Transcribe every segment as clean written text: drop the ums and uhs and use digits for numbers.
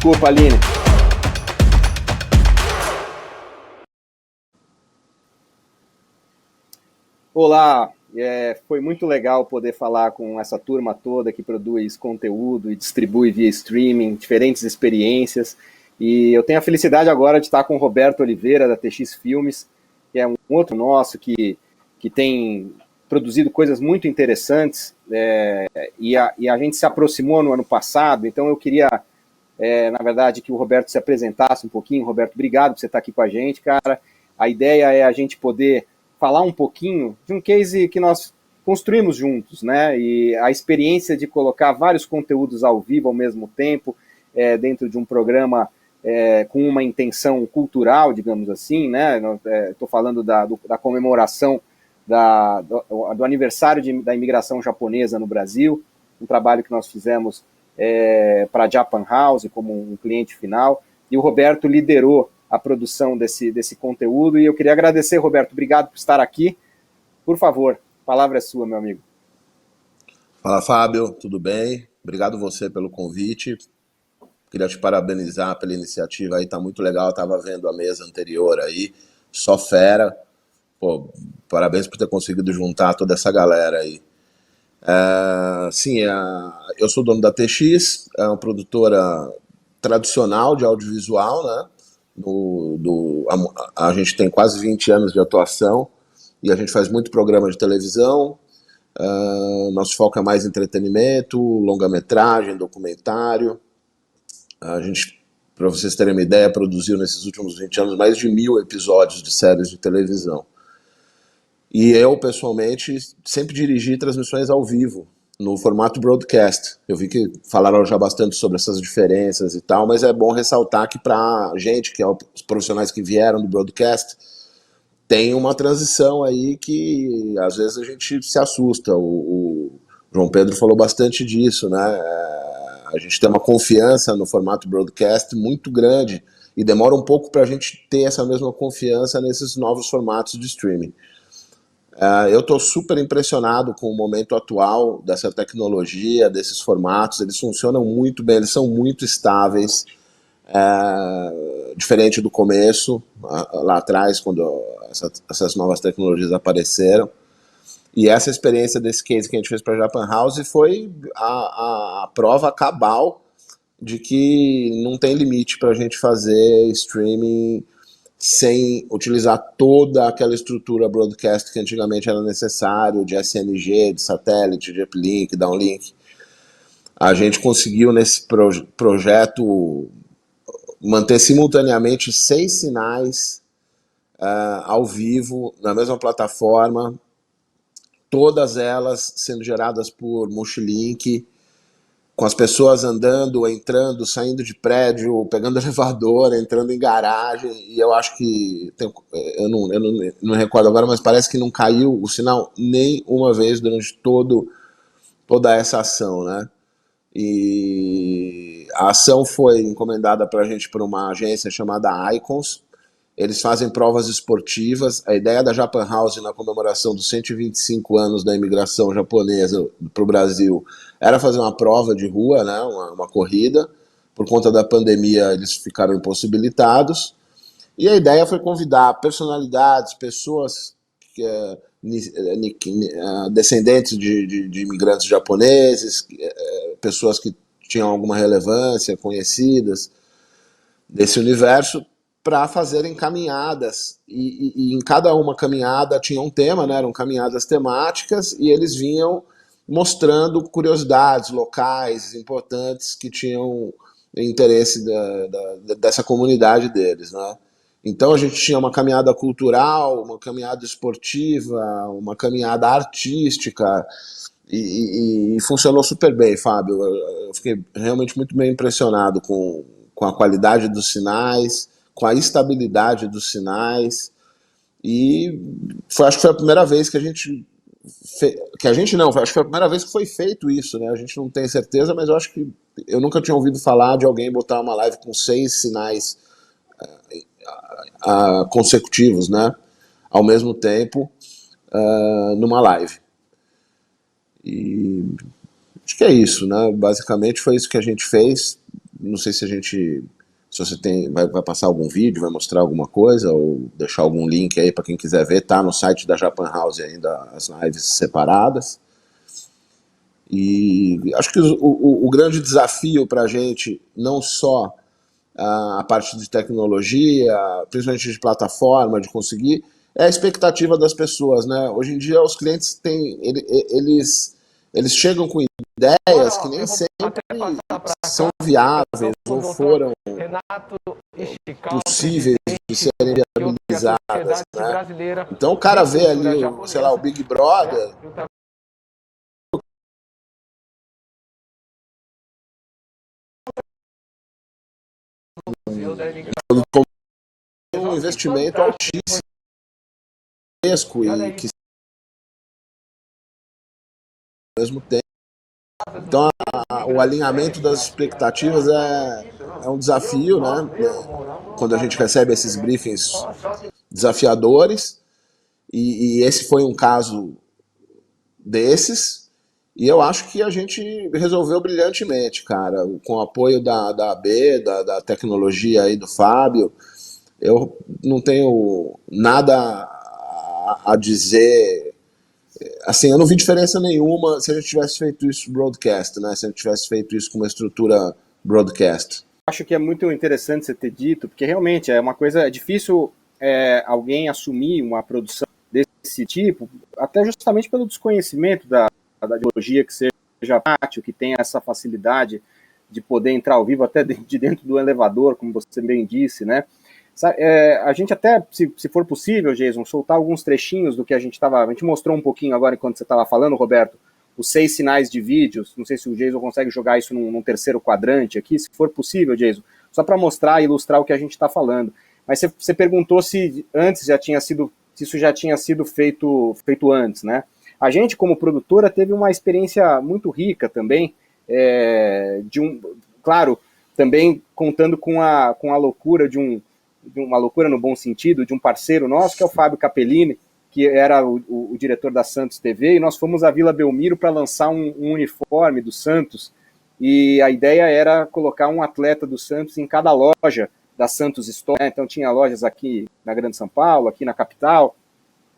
Desculpa, Aline. Olá, foi muito legal poder falar com essa turma toda que produz conteúdo e distribui via streaming, diferentes experiências. E eu tenho a felicidade agora de estar com o Roberto Oliveira, da TX Filmes, que é um outro nosso que tem produzido coisas muito interessantes, e a gente se aproximou no ano passado, então eu queria, na verdade, que o Roberto se apresentasse um pouquinho. Roberto, obrigado por você estar aqui com a gente, cara. A ideia é a gente poder falar um pouquinho de um case que nós construímos juntos, né? E a experiência de colocar vários conteúdos ao vivo ao mesmo tempo, dentro de um programa com uma intenção cultural, digamos assim, né? Estou falando da comemoração do aniversário da imigração japonesa no Brasil, um trabalho que nós fizemos para a Japan House como um cliente final, e o Roberto liderou a produção desse conteúdo, e eu queria agradecer, Roberto, obrigado por estar aqui. Por favor, a palavra é sua, meu amigo. Fala, Fábio, tudo bem? Obrigado você pelo convite. Queria te parabenizar pela iniciativa aí, tá muito legal. Eu tava vendo a mesa anterior aí, só fera. Pô, parabéns por ter conseguido juntar toda essa galera aí. Sim, eu sou dono da TX, é uma produtora tradicional de audiovisual, né? A gente tem quase 20 anos de atuação e a gente faz muito programa de televisão. Nosso foco é mais entretenimento, longa-metragem, documentário. A gente, para vocês terem uma ideia, produziu nesses últimos 20 anos mais de 1000 episódios de séries de televisão. E eu, pessoalmente, sempre dirigi transmissões ao vivo, no formato broadcast. Eu vi que falaram já bastante sobre essas diferenças e tal, mas é bom ressaltar que pra gente, que é os profissionais que vieram do broadcast, tem uma transição aí que às vezes a gente se assusta. O João Pedro falou bastante disso, né? A gente tem uma confiança no formato broadcast muito grande e demora um pouco para a gente ter essa mesma confiança nesses novos formatos de streaming. Eu estou super impressionado com o momento atual dessa tecnologia, desses formatos. Eles funcionam muito bem, eles são muito estáveis, diferente do começo, lá atrás, quando essas novas tecnologias apareceram. E essa experiência desse case que a gente fez para a Japan House foi a prova cabal de que não tem limite para a gente fazer streaming sem utilizar toda aquela estrutura broadcast que antigamente era necessário, de SNG, de satélite, de uplink, downlink. A gente conseguiu nesse projeto manter simultaneamente 6 sinais ao vivo, na mesma plataforma, todas elas sendo geradas por Multilink, com as pessoas andando, entrando, saindo de prédio, pegando elevador, entrando em garagem. E eu acho que, eu não recordo agora, mas parece que não caiu o sinal nem uma vez durante toda essa ação, né? E a ação foi encomendada para a gente por uma agência chamada Icons. Eles fazem provas esportivas. A ideia da Japan House na comemoração dos 125 anos da imigração japonesa para o Brasil era fazer uma prova de rua, né, uma corrida. Por conta da pandemia, eles ficaram impossibilitados. E a ideia foi convidar personalidades, pessoas descendentes de imigrantes japoneses, pessoas que tinham alguma relevância, conhecidas desse universo, para fazerem caminhadas, e em cada uma caminhada tinha um tema, né? Eram caminhadas temáticas, e eles vinham mostrando curiosidades locais importantes que tinham interesse dessa comunidade deles, né? Então a gente tinha uma caminhada cultural, uma caminhada esportiva, uma caminhada artística, e funcionou super bem, Fábio. Eu fiquei realmente muito bem impressionado com a qualidade dos sinais, com a estabilidade dos sinais, e acho que foi a primeira vez acho que foi a primeira vez que foi feito isso, né? A gente não tem certeza, mas eu acho que eu nunca tinha ouvido falar de alguém botar uma live com 6 sinais consecutivos, né? Ao mesmo tempo, numa live. E acho que é isso, né? Basicamente foi isso que a gente fez. não sei se a gente, se você vai passar algum vídeo, vai mostrar alguma coisa, ou deixar algum link aí para quem quiser ver, tá no site da Japan House ainda as lives separadas. E acho que o grande desafio para a gente, não só a parte de tecnologia, principalmente de plataforma, de conseguir, é a expectativa das pessoas, né? Hoje em dia os clientes eles chegam com ideias que nem sempre são viáveis ou foram possíveis de serem viabilizadas, né? Então o cara vê ali, sei lá, o Big Brother, com um investimento altíssimo e que ao mesmo tempo. Então o alinhamento das expectativas é um desafio, né? Quando a gente recebe esses briefings desafiadores, e esse foi um caso desses, e eu acho que a gente resolveu brilhantemente, cara, com o apoio da AB, da tecnologia aí do Fábio. Eu não tenho nada a dizer. Assim, eu não vi diferença nenhuma se a gente tivesse feito isso broadcast, né? Se a gente tivesse feito isso com uma estrutura broadcast. Acho que é muito interessante você ter dito, porque realmente é uma coisa, é difícil alguém assumir uma produção desse tipo, até justamente pelo desconhecimento da tecnologia, que seja tátil, que tenha essa facilidade de poder entrar ao vivo até de dentro do elevador, como você bem disse, né? A gente até, se for possível, Jason, soltar alguns trechinhos do que a gente mostrou um pouquinho agora enquanto você estava falando, Roberto, os 6 sinais de vídeos, não sei se o Jason consegue jogar isso num terceiro quadrante aqui, se for possível, Jason, só para mostrar e ilustrar o que a gente está falando. Mas você perguntou se antes se isso já tinha sido feito antes, né? A gente, como produtora, teve uma experiência muito rica também, claro, também contando com a loucura de uma loucura no bom sentido, de um parceiro nosso, que é o Fábio Capellini, que era o diretor da Santos TV, e nós fomos à Vila Belmiro para lançar um uniforme do Santos, e a ideia era colocar um atleta do Santos em cada loja da Santos Store, né? Então tinha lojas aqui na Grande São Paulo, aqui na capital,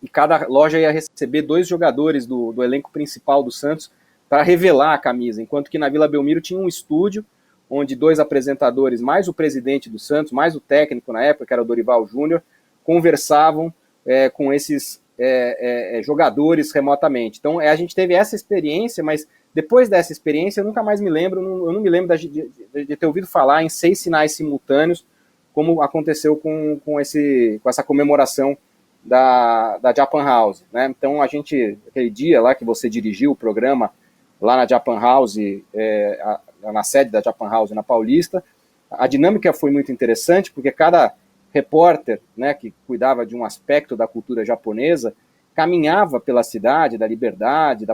e cada loja ia receber 2 jogadores do elenco principal do Santos para revelar a camisa, enquanto que na Vila Belmiro tinha um estúdio onde 2 apresentadores, mais o presidente do Santos, mais o técnico na época, que era o Dorival Júnior, conversavam com esses jogadores remotamente. Então a gente teve essa experiência, mas depois dessa experiência eu nunca mais me lembro, eu não me lembro de ter ouvido falar em 6 sinais simultâneos, como aconteceu com essa comemoração da Japan House, né? Então aquele dia lá que você dirigiu o programa lá na Japan House, na sede da Japan House na Paulista, a dinâmica foi muito interessante, porque cada repórter, né, que cuidava de um aspecto da cultura japonesa, caminhava pela cidade da Liberdade,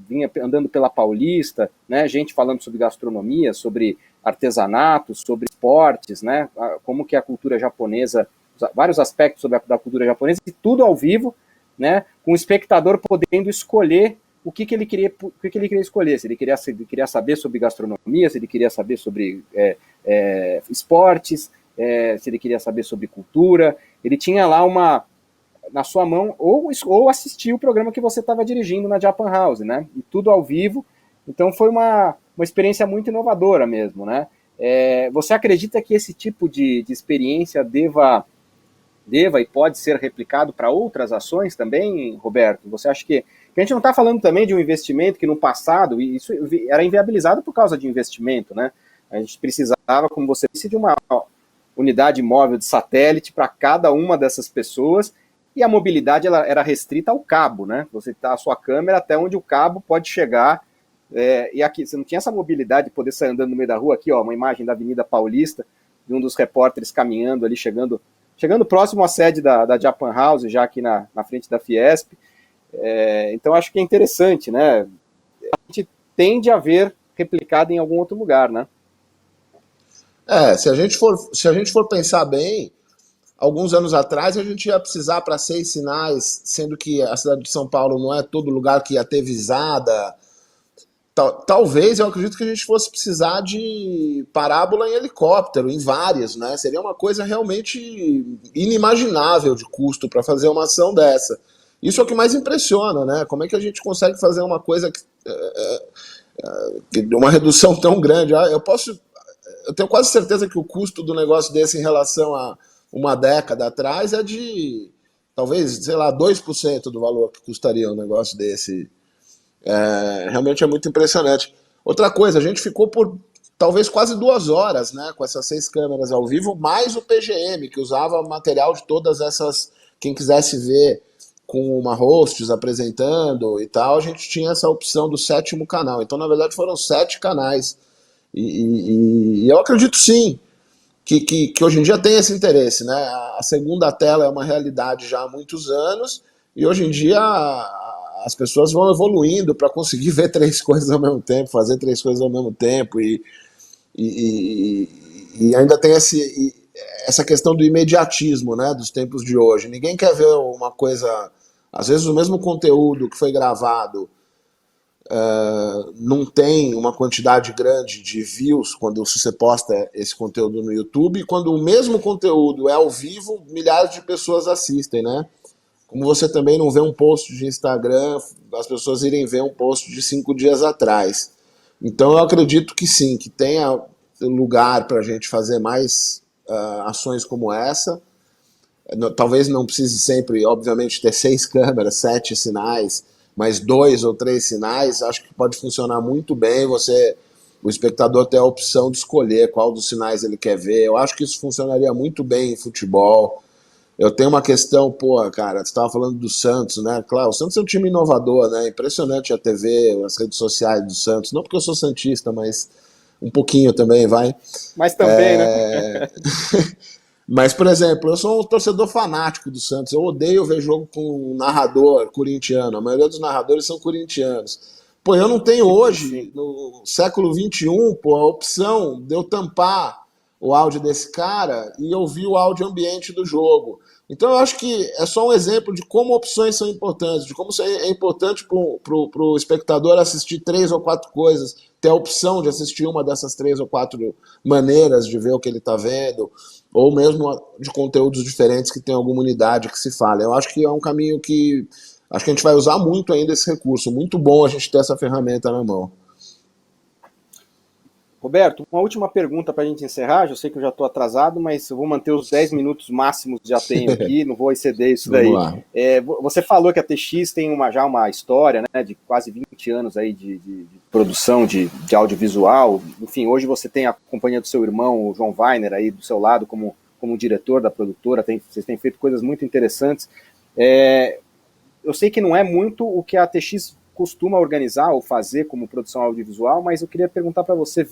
vinha andando pela Paulista, né, gente falando sobre gastronomia, sobre artesanato, sobre esportes, né, como que a cultura japonesa, vários aspectos da cultura japonesa, e tudo ao vivo, né, com o espectador podendo escolher o que ele queria escolher, se ele queria saber sobre gastronomia, se ele queria saber sobre esportes, se ele queria saber sobre cultura. Ele tinha lá na sua mão, ou assistir o programa que você estava dirigindo na Japan House, né? E tudo ao vivo. Então foi uma experiência muito inovadora mesmo, né? Você acredita que esse tipo de experiência deva e pode ser replicado para outras ações também, Roberto? Você acha que a gente não está falando também de um investimento que no passado, isso era inviabilizado por causa de investimento, né? A gente precisava, como você disse, de uma unidade móvel de satélite para cada uma dessas pessoas, e a mobilidade ela era restrita ao cabo, né? Você tá a sua câmera até onde o cabo pode chegar, e aqui você não tinha essa mobilidade de poder sair andando no meio da rua. Aqui, ó, uma imagem da Avenida Paulista, de um dos repórteres caminhando ali, chegando próximo à sede da Japan House, já aqui na frente da Fiesp. Então acho que é interessante, né? A gente tende a ver replicado em algum outro lugar, né? Se a gente for pensar bem, alguns anos atrás a gente ia precisar para 6 sinais, sendo que a cidade de São Paulo não é todo lugar que ia ter visada. talvez eu acredito que a gente fosse precisar de parábola em helicóptero, em várias, né? Seria uma coisa realmente inimaginável de custo para fazer uma ação dessa. Isso é o que mais impressiona, né? Como é que a gente consegue fazer uma coisa uma redução tão grande? Eu tenho quase certeza que o custo do negócio desse em relação a uma década atrás é de talvez, sei lá, 2% do valor que custaria um negócio desse. Realmente é muito impressionante. Outra coisa, a gente ficou por talvez quase 2 horas, né, com essas 6 câmeras ao vivo, mais o PGM, que usava material de todas essas. Quem quisesse ver com uma hosts apresentando e tal, a gente tinha essa opção do 7º canal. Então, na verdade, foram 7 canais. E eu acredito sim que hoje em dia tem esse interesse, né? A segunda tela é uma realidade já há muitos anos, e hoje em dia as pessoas vão evoluindo para conseguir ver 3 coisas ao mesmo tempo, fazer 3 coisas ao mesmo tempo, e ainda tem essa questão do imediatismo, né, dos tempos de hoje. Ninguém quer ver uma coisa, às vezes o mesmo conteúdo que foi gravado não tem uma quantidade grande de views quando você posta esse conteúdo no YouTube, e quando o mesmo conteúdo é ao vivo, milhares de pessoas assistem, né? Como você também não vê um post de Instagram, as pessoas irem ver um post de 5 dias atrás. Então eu acredito que sim, que tenha lugar para a gente fazer mais ações como essa. Talvez não precise sempre, obviamente, ter 6 câmeras, 7 sinais, mas 2 ou 3 sinais, acho que pode funcionar muito bem. O espectador ter a opção de escolher qual dos sinais ele quer ver. Eu acho que isso funcionaria muito bem em futebol. Eu tenho uma questão, cara, você estava falando do Santos, né? Claro, o Santos é um time inovador, né? Impressionante a TV, as redes sociais do Santos. Não porque eu sou santista, mas um pouquinho também, vai. Mas também, né? Mas, por exemplo, eu sou um torcedor fanático do Santos. Eu odeio ver jogo com um narrador corintiano. A maioria dos narradores são corintianos. Pô, eu não tenho hoje, no século XXI, a opção de eu tampar o áudio desse cara e ouvir o áudio ambiente do jogo. Então eu acho que é só um exemplo de como opções são importantes, de como é importante para o espectador assistir 3 ou 4 coisas, ter a opção de assistir uma dessas 3 ou 4 maneiras de ver o que ele está vendo, ou mesmo de conteúdos diferentes que tem alguma unidade que se fala. Eu acho que é um caminho que acho que a gente vai usar muito ainda esse recurso. Muito bom a gente ter essa ferramenta na mão. Roberto, uma última pergunta para a gente encerrar. Eu sei que eu já estou atrasado, mas eu vou manter os 10 minutos máximos que já tenho aqui, não vou exceder isso daí. Você falou que a TX tem já uma história, né, de quase 20 anos aí de produção de audiovisual. Enfim, hoje você tem a companhia do seu irmão, o João Weiner, aí do seu lado como diretor da produtora. Vocês têm feito coisas muito interessantes. Eu sei que não é muito o que a TX costuma organizar ou fazer como produção audiovisual, mas eu queria perguntar para você,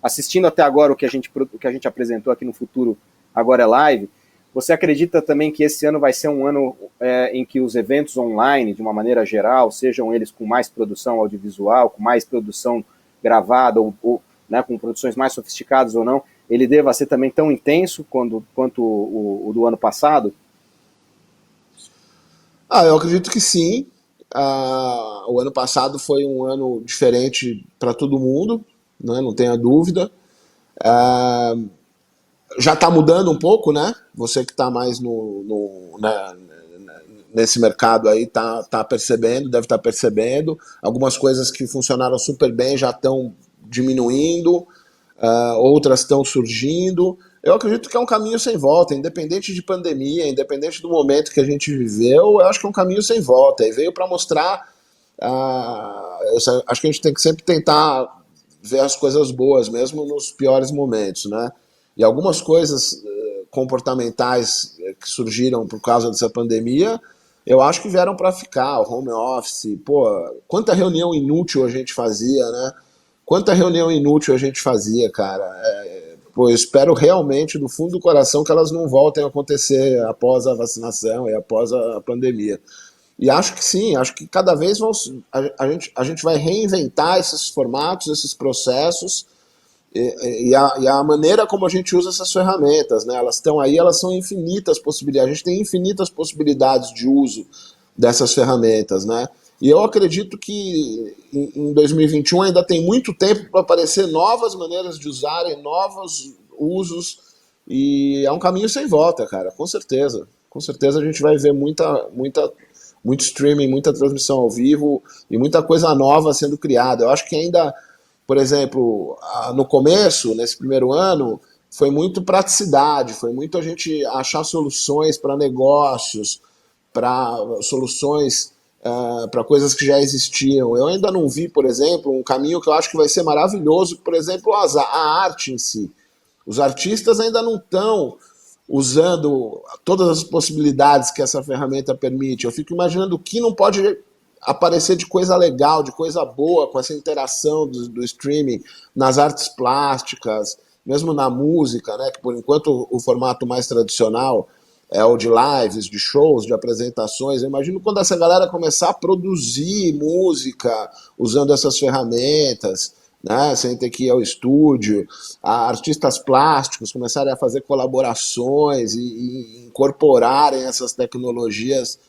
assistindo até agora o que a gente apresentou aqui no Futuro Agora é Live, você acredita também que esse ano vai ser um ano em que os eventos online, de uma maneira geral, sejam eles com mais produção audiovisual, com mais produção gravada, ou né, com produções mais sofisticadas ou não, ele deva ser também tão intenso quanto o do ano passado? Eu acredito que sim. O ano passado foi um ano diferente para todo mundo, né? Não tenha dúvida. Já está mudando um pouco, né? Você que está mais nesse mercado aí tá percebendo, deve estar percebendo. Algumas coisas que funcionaram super bem já estão diminuindo, outras estão surgindo. Eu acredito que é um caminho sem volta, independente de pandemia, independente do momento que a gente viveu, eu acho que é um caminho sem volta. E veio para mostrar, acho que a gente tem que sempre tentar ver as coisas boas, mesmo nos piores momentos, né? E algumas coisas comportamentais que surgiram por causa dessa pandemia, eu acho que vieram para ficar. O home office, quanta reunião inútil a gente fazia, né? Quanta reunião inútil a gente fazia, cara. Eu espero realmente, do fundo do coração, que elas não voltem a acontecer após a vacinação e após a pandemia. E acho que sim, acho que cada vez a gente vai reinventar esses formatos, esses processos e a maneira como a gente usa essas ferramentas, né? Elas estão aí, elas são infinitas possibilidades. A gente tem infinitas possibilidades de uso dessas ferramentas, né? E eu acredito que em 2021 ainda tem muito tempo para aparecer novas maneiras de usarem, novos usos, e é um caminho sem volta, cara, com certeza. Com certeza a gente vai ver muito streaming, muita transmissão ao vivo e muita coisa nova sendo criada. Eu acho que ainda, por exemplo, no começo, nesse primeiro ano, foi muito praticidade, foi muito a gente achar soluções para negócios, para soluções para coisas que já existiam. Eu ainda não vi, por exemplo, um caminho que eu acho que vai ser maravilhoso, por exemplo, a arte em si. Os artistas ainda não estão usando todas as possibilidades que essa ferramenta permite. Eu fico imaginando o que não pode aparecer de coisa legal, de coisa boa com essa interação do streaming nas artes plásticas, mesmo na música, né, que por enquanto o formato mais tradicional é o de lives, de shows, de apresentações. Eu imagino quando essa galera começar a produzir música usando essas ferramentas, né, sem ter que ir ao estúdio, artistas plásticos começarem a fazer colaborações e incorporarem essas tecnologias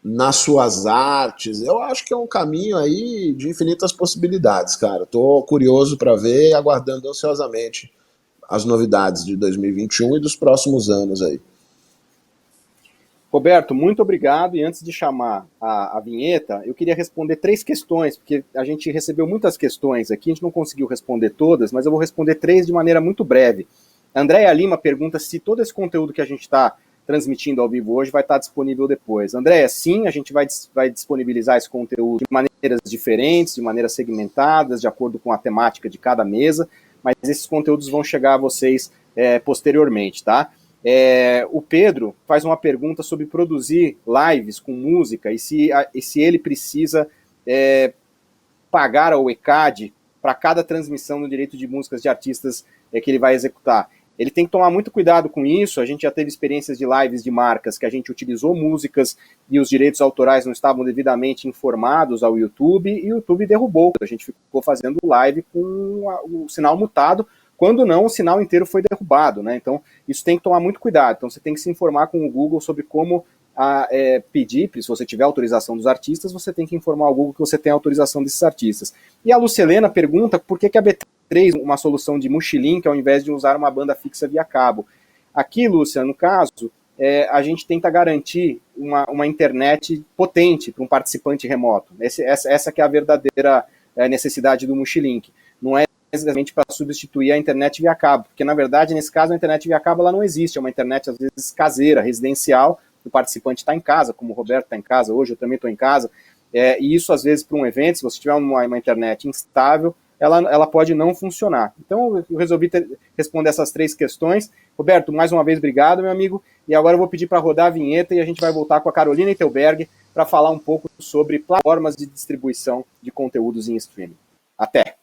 nas suas artes. Eu acho que é um caminho aí de infinitas possibilidades, cara. Estou curioso para ver e aguardando ansiosamente as novidades de 2021 e dos próximos anos aí. Roberto, muito obrigado. E antes de chamar a vinheta, eu queria responder 3 questões, porque a gente recebeu muitas questões aqui, a gente não conseguiu responder todas, mas eu vou responder 3 de maneira muito breve. A Andréia Lima pergunta se todo esse conteúdo que a gente está transmitindo ao vivo hoje vai estar disponível depois. Andréia, sim, a gente vai disponibilizar esse conteúdo de maneiras diferentes, de maneiras segmentadas, de acordo com a temática de cada mesa, mas esses conteúdos vão chegar a vocês posteriormente, tá? O Pedro faz uma pergunta sobre produzir lives com música e se ele precisa pagar ao ECAD para cada transmissão no direito de músicas de artistas que ele vai executar. Ele tem que tomar muito cuidado com isso. A gente já teve experiências de lives de marcas que a gente utilizou músicas e os direitos autorais não estavam devidamente informados ao YouTube e o YouTube derrubou. A gente ficou fazendo live com o sinal mutado, quando não, o sinal inteiro foi derrubado, né? Então, isso tem que tomar muito cuidado. Então, você tem que se informar com o Google sobre como pedir, se você tiver autorização dos artistas, você tem que informar o Google que você tem autorização desses artistas. E a Lucelena pergunta por que a B3 uma solução de Mochilink ao invés de usar uma banda fixa via cabo. Aqui, Lúcia, no caso, a gente tenta garantir uma internet potente para um participante remoto. Essa que é a verdadeira necessidade do Mochilink. Não é exatamente para substituir a internet via cabo, porque na verdade, nesse caso, a internet via cabo ela não existe, é uma internet às vezes caseira, residencial, o participante está em casa, como o Roberto está em casa hoje, eu também estou em casa, e isso às vezes para um evento, se você tiver uma internet instável, ela pode não funcionar. Então eu resolvi responder essas 3 questões. Roberto, mais uma vez, obrigado, meu amigo, e agora eu vou pedir para rodar a vinheta e a gente vai voltar com a Carolina Etelberg para falar um pouco sobre plataformas de distribuição de conteúdos em streaming. Até!